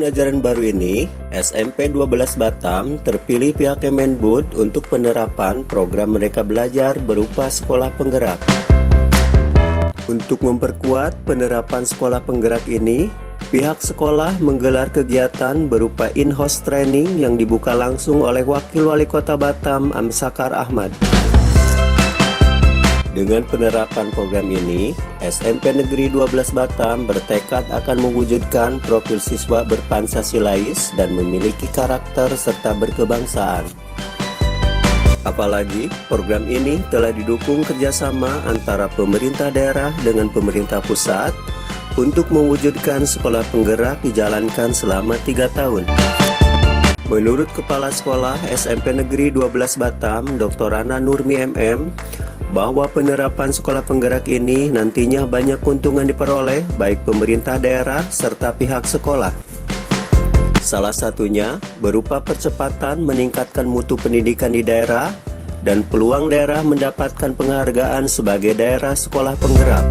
tahun ajaran baru ini, SMP 12 Batam terpilih pihak Kemendikbud untuk penerapan program Merdeka Belajar berupa sekolah penggerak. Untuk memperkuat penerapan sekolah penggerak ini, pihak sekolah menggelar kegiatan berupa in-house training yang dibuka langsung oleh Wakil Wali Kota Batam, Amsakar Ahmad. Dengan penerapan program ini, SMP Negeri 12 Batam bertekad akan mewujudkan profil siswa berpancasilais dan memiliki karakter serta berkebangsaan. Apalagi, program ini telah didukung kerjasama antara pemerintah daerah dengan pemerintah pusat untuk mewujudkan sekolah penggerak dijalankan selama 3 tahun. Menurut Kepala Sekolah SMP Negeri 12 Batam, Dr. Rana Nurmi MM, bahwa penerapan sekolah penggerak ini nantinya banyak keuntungan diperoleh baik pemerintah daerah serta pihak sekolah. Salah satunya berupa percepatan meningkatkan mutu pendidikan di daerah dan peluang daerah mendapatkan penghargaan sebagai daerah sekolah penggerak.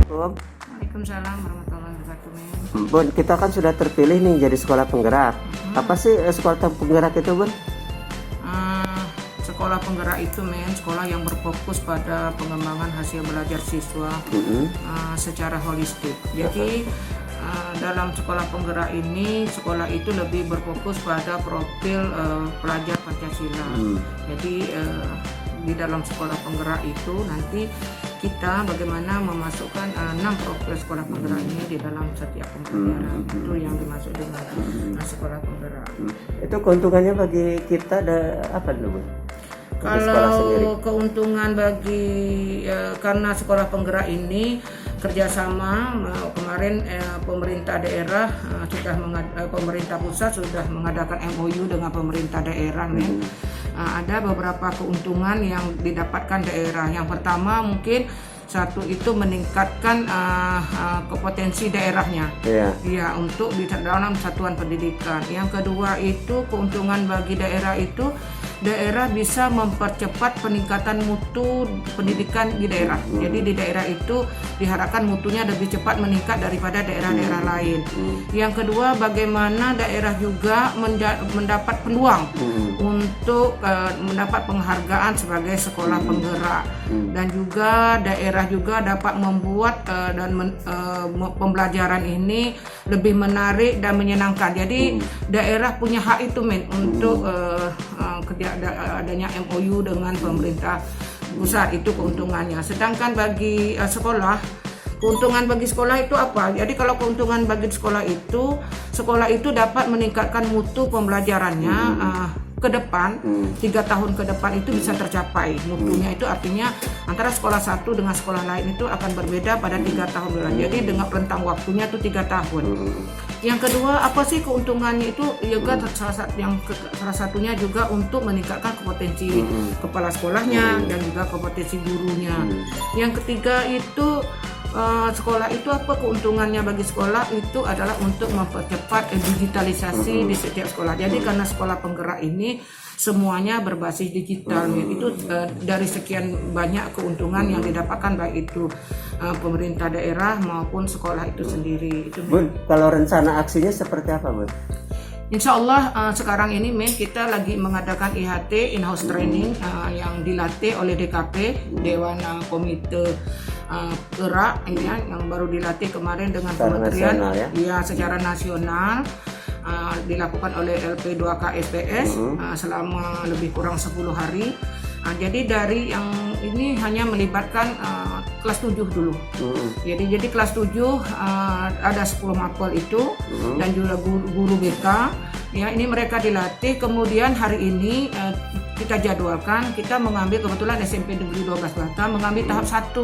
Waalaikumsalam warahmatullahi wabarakatuh. Bun, kita kan sudah terpilih nih jadi sekolah penggerak. Apa sih sekolah penggerak itu, Bun? Sekolah penggerak itu sekolah yang berfokus pada pengembangan hasil belajar siswa secara holistik. Jadi dalam sekolah penggerak ini, sekolah itu lebih berfokus pada profil pelajar Pancasila. Jadi di dalam sekolah penggerak itu nanti kita bagaimana memasukkan 6 profil sekolah penggerak ini di dalam setiap pembelajaran. Itu yang dimaksud dengan sekolah penggerak. Itu keuntungannya bagi kita ada apa dulu, Bu? Kalau keuntungan bagi karena sekolah penggerak ini kerjasama kemarin pemerintah daerah pemerintah pusat sudah mengadakan MOU dengan pemerintah daerah. Ada beberapa keuntungan yang didapatkan daerah. Yang pertama mungkin satu itu meningkatkan kompetensi daerahnya, ya untuk di dalam satuan pendidikan. Yang kedua itu keuntungan bagi daerah itu daerah bisa mempercepat peningkatan mutu pendidikan di daerah. Jadi di daerah itu diharapkan mutunya lebih cepat meningkat daripada daerah-daerah lain. Yang kedua, bagaimana daerah juga mendapat peluang untuk mendapat penghargaan sebagai sekolah penggerak, dan juga daerah juga dapat membuat pembelajaran ini lebih menarik dan menyenangkan. Jadi daerah punya hak itu untuk adanya MOU dengan pemerintah pusat, itu keuntungannya. Sedangkan bagi sekolah, keuntungan bagi sekolah itu apa? Jadi kalau keuntungan bagi sekolah itu dapat meningkatkan mutu pembelajarannya ke depan, 3 tahun ke depan itu bisa tercapai. Mutunya itu artinya antara sekolah satu dengan sekolah lain itu akan berbeda pada 3 tahun bulan. Jadi dengan rentang waktunya itu 3 tahun. Yang kedua, apa sih keuntungannya itu? Juga salah satunya juga untuk meningkatkan kompetensi kepala sekolahnya dan juga kompetensi gurunya. Yang ketiga itu sekolah itu apa keuntungannya bagi sekolah itu adalah untuk mempercepat digitalisasi di setiap sekolah. Jadi karena sekolah penggerak ini semuanya berbasis digital, itu dari sekian banyak keuntungan yang didapatkan baik itu pemerintah daerah maupun sekolah itu sendiri. Bun, kalau rencana aksinya seperti apa, Bun? Insya Allah sekarang ini kita lagi mengadakan IHT in-house training yang dilatih oleh DKP, Dewan Komite Gerak yang baru dilatih kemarin dengan kementerian secara nasional, dilakukan oleh LP2K SPS selama lebih kurang 10 hari. Jadi dari yang ini hanya melibatkan kelas 7 dulu. Jadi kelas 7 ada 10 mapel itu dan juga guru BK. Ya, ini mereka dilatih. Kemudian hari ini kita jadwalkan, kita mengambil, kebetulan SMP Negeri 12 Batam mengambil tahap 1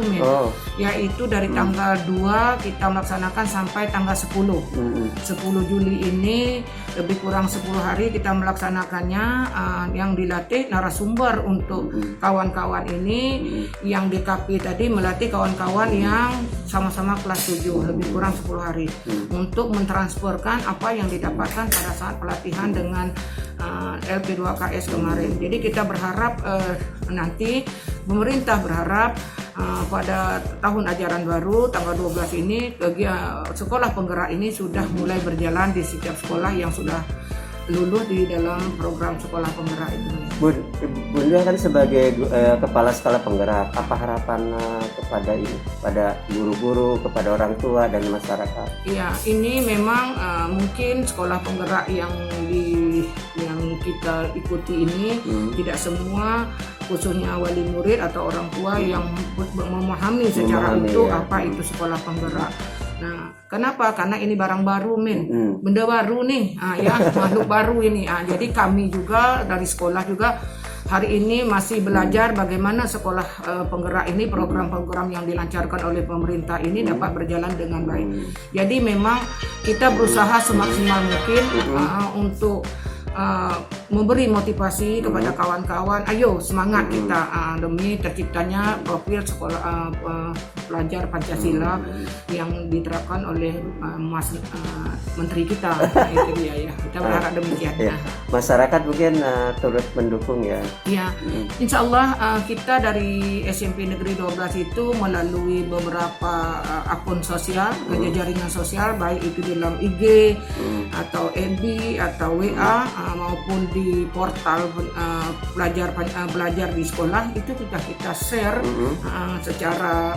yaitu dari tanggal 2 kita melaksanakan sampai tanggal 10 Juli ini, lebih kurang 10 hari kita melaksanakannya. Yang dilatih narasumber untuk kawan-kawan ini, yang DKP tadi melatih kawan-kawan yang sama-sama kelas 7 lebih kurang 10 hari untuk mentransferkan apa yang didapatkan pada saat pelatihan dengan LP2KS kemarin. Jadi kita berharap nanti pemerintah berharap pada tahun ajaran baru tanggal 12 ini sekolah penggerak ini sudah mulai berjalan di setiap sekolah yang sudah lulus di dalam program sekolah penggerak itu. Bunda kan sebagai kepala sekolah penggerak, apa harapan kepada ini, pada guru-guru, kepada orang tua dan masyarakat? Iya, ini memang mungkin sekolah penggerak yang kita ikuti ini tidak semua, khususnya wali murid atau orang tua yang memahami secara utuh apa itu sekolah penggerak. Nah, kenapa? Karena ini barang baru, benda baru nih, ya makhluk baru ini. Jadi kami juga dari sekolah juga hari ini masih belajar bagaimana sekolah penggerak ini, program-program yang dilancarkan oleh pemerintah ini dapat berjalan dengan baik. Jadi memang kita berusaha semaksimal mungkin untuk memberi motivasi kepada kawan-kawan, ayo semangat kita demi terciptanya profil sekolah pelajar Pancasila yang diterapkan oleh Menteri kita. Itu dia ya, kita berharap demikian. Ya. Masyarakat mungkin turut mendukung ya. Ya, insya Allah kita dari SMP Negeri 12 itu melalui beberapa akun sosial, jaringan sosial, baik itu di dalam IG atau FB atau WA maupun di portal belajar di sekolah, itu sudah kita share secara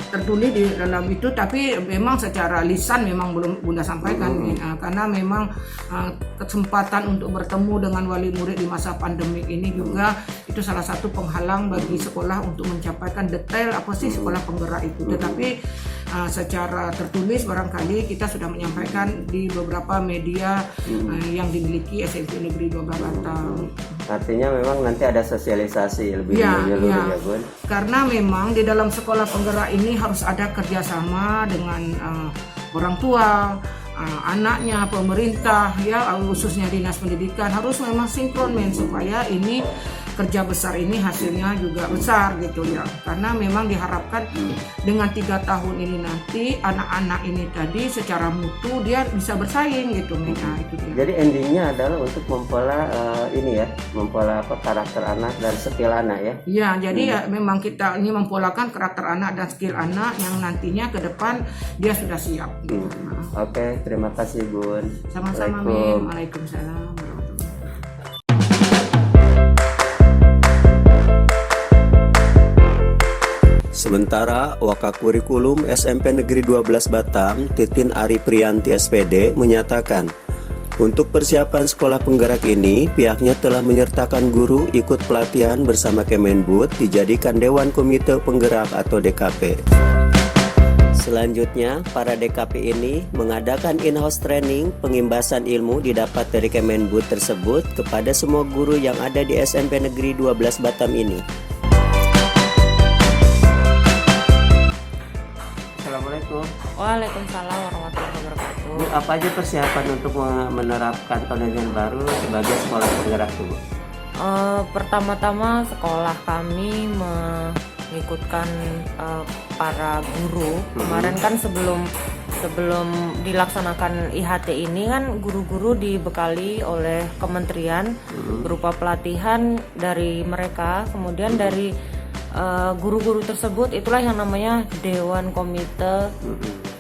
tertulis di dalam itu, tapi memang secara lisan memang belum Bunda sampaikan karena memang kesempatan untuk bertemu dengan wali murid di masa pandemi ini juga itu salah satu penghalang bagi sekolah untuk mencapaikan detail apa sih sekolah penggerak itu. Tetapi secara tertulis barangkali kita sudah menyampaikan di beberapa media yang dimiliki SMP Negeri 12 Batam. Artinya memang nanti ada sosialisasi lebih menyeluruh ya Bun? Karena memang di dalam sekolah penggerak ini harus ada kerjasama dengan orang tua, anaknya, pemerintah, ya khususnya dinas pendidikan harus memang sinkron supaya ini kerja besar ini hasilnya juga besar gitu ya. Karena memang diharapkan dengan 3 tahun ini nanti anak-anak ini tadi secara mutu dia bisa bersaing gitu. Itu dia. Jadi endingnya adalah untuk mempola mempola karakter anak dan skill anak ya. Ya, jadi ya memang kita ini mempolakan karakter anak dan skill anak yang nantinya ke depan dia sudah siap. Oke, terima kasih Bun. Sama-sama Min. Waalaikumsalam. Sementara Wakakurikulum SMP Negeri 12 Batam, Titin Ari Prianti SPD menyatakan, untuk persiapan sekolah penggerak ini, pihaknya telah menyertakan guru ikut pelatihan bersama Kemendikbud dijadikan Dewan Komite Penggerak atau DKP. Selanjutnya, para DKP ini mengadakan in-house training pengimbasan ilmu didapat dari Kemendikbud tersebut kepada semua guru yang ada di SMP Negeri 12 Batam ini. Assalamualaikum. Waalaikumsalam warahmatullahi wabarakatuh. Bu, apa aja persiapan untuk menerapkan pendidikan baru sebagai sekolah penggerak Bu? Pertama-tama sekolah kami mengikutkan para guru. Kemarin kan sebelum dilaksanakan IHT ini kan guru-guru dibekali oleh kementerian berupa pelatihan dari mereka, kemudian dari guru-guru tersebut itulah yang namanya Dewan Komite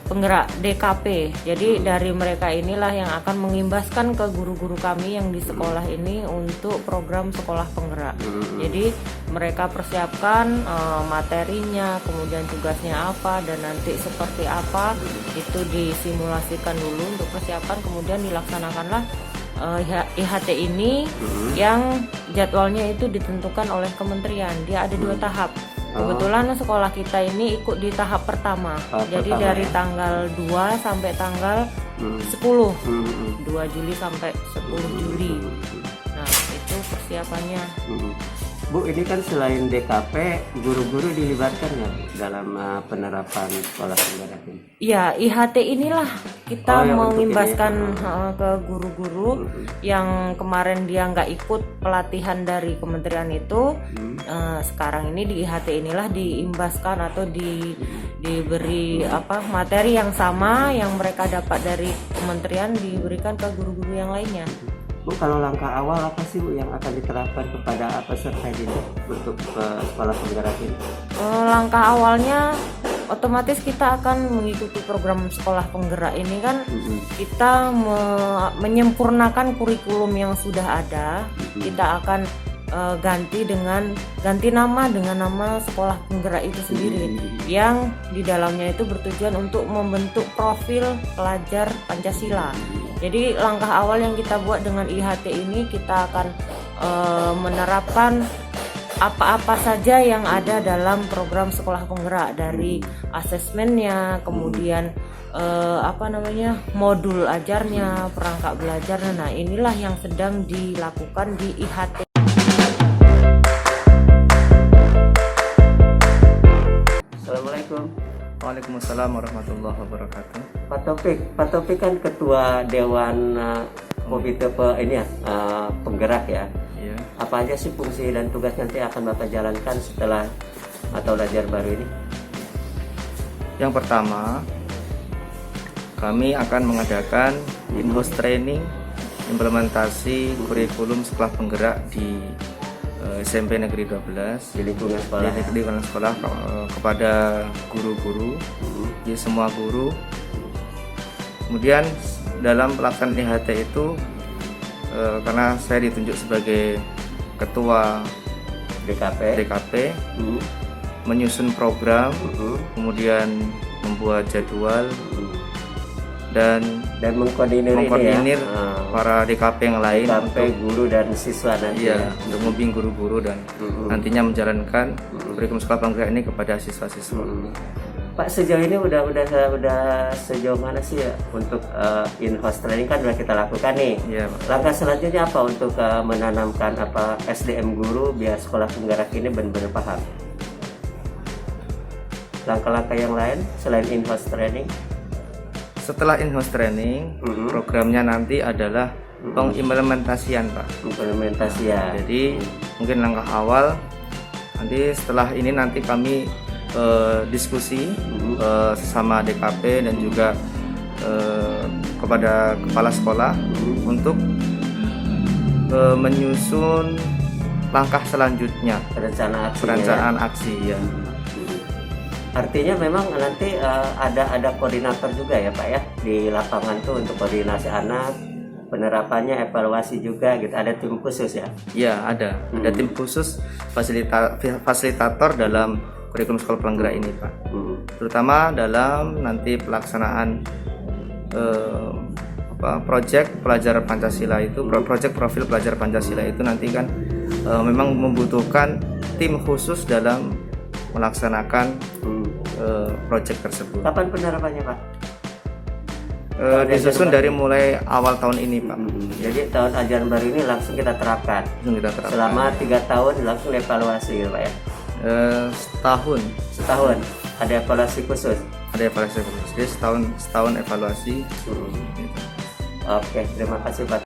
Penggerak DKP. Jadi dari mereka inilah yang akan mengimbaskan ke guru-guru kami yang di sekolah ini untuk program sekolah penggerak. Jadi mereka persiapkan materinya, kemudian tugasnya apa dan nanti seperti apa itu disimulasikan dulu untuk persiapan, kemudian dilaksanakanlah IHT ini yang jadwalnya itu ditentukan oleh kementerian. Dia ada 2 tahap. Kebetulan sekolah kita ini ikut di tahap pertama. Jadi dari tanggal 2 sampai tanggal 10. 2 Juli sampai 10 Juli. Nah, itu persiapannya. Bu, ini kan selain DKP, guru-guru dilibatkan ya dalam penerapan sekolah penggerak ini? Ya, IHT inilah kita mengimbaskan ke guru-guru yang kemarin dia nggak ikut pelatihan dari kementerian itu. Sekarang ini di IHT inilah diimbaskan atau diberi materi yang sama yang mereka dapat dari kementerian diberikan ke guru-guru yang lainnya. Bu, kalau langkah awal apa sih Bu yang akan diterapkan kepada peserta ini untuk sekolah penggerak ini? Langkah awalnya otomatis kita akan mengikuti program sekolah penggerak ini kan, kita menyempurnakan kurikulum yang sudah ada. Kita akan ganti nama dengan nama sekolah penggerak itu sendiri, yang di dalamnya itu bertujuan untuk membentuk profil pelajar Pancasila. Jadi langkah awal yang kita buat dengan IHT ini, kita akan menerapkan apa-apa saja yang ada dalam program sekolah penggerak, dari asesmennya, kemudian modul ajarnya, perangkat belajarnya. Nah, inilah yang sedang dilakukan di IHT. Assalamualaikum. Waalaikumsalam warahmatullahi wabarakatuh. Pak Taufik kan ketua Dewan Komite Penggerak ya. Iya. Apa aja sih fungsi dan tugas nanti akan Bapak jalankan setelah atau belajar baru ini? Yang pertama, kami akan mengadakan in-house training implementasi kurikulum sekolah penggerak di SMP Negeri 12 Di lingkungan sekolah. di lingkungan sekolah kepada guru-guru, di semua guru. Kemudian dalam pelaksanaan IHT itu, karena saya ditunjuk sebagai ketua DKP, menyusun program, kemudian membuat jadwal dan mengkoordinir para DKP yang lain DKP, guru dan siswa nanti. Iya, untuk membimbing guru-guru dan nantinya menjalankan kurikulum sekolah penggerak ini kepada siswa-siswa. Pak, sejauh ini udah sejauh mana sih ya untuk in-house training kan udah kita lakukan nih. Iya, Pak. Langkah selanjutnya apa untuk menanamkan SDM guru biar sekolah penggerak ini benar-benar paham? Langkah-langkah yang lain selain in-house training? Setelah in-house training, programnya nanti adalah pengimplementasian, Pak. Implementasian. Jadi mungkin langkah awal nanti setelah ini nanti kami diskusi sesama DKP dan juga kepada kepala sekolah untuk menyusun langkah selanjutnya, perencanaan aksi ya. Artinya memang nanti ada koordinator juga ya Pak ya di lapangan tuh untuk koordinasi anak, penerapannya, evaluasi juga gitu. Ada tim khusus ya? Ya, ada tim khusus fasilitator dalam kurikulum sekolah penggerak ini, Pak. Terutama dalam nanti pelaksanaan proyek pelajar Pancasila itu, proyek profil pelajar Pancasila itu nanti kan memang membutuhkan tim khusus dalam melaksanakan proyek tersebut. Kapan penerapannya Pak? Disusun dari mulai awal tahun ini, Pak. Jadi tahun ajaran baru ini langsung kita terapkan. Selama 3 tahun langsung evaluasi gitu Pak ya? Setahun ada evaluasi khusus. Jadi setahun evaluasi. Oke, terima kasih Pak.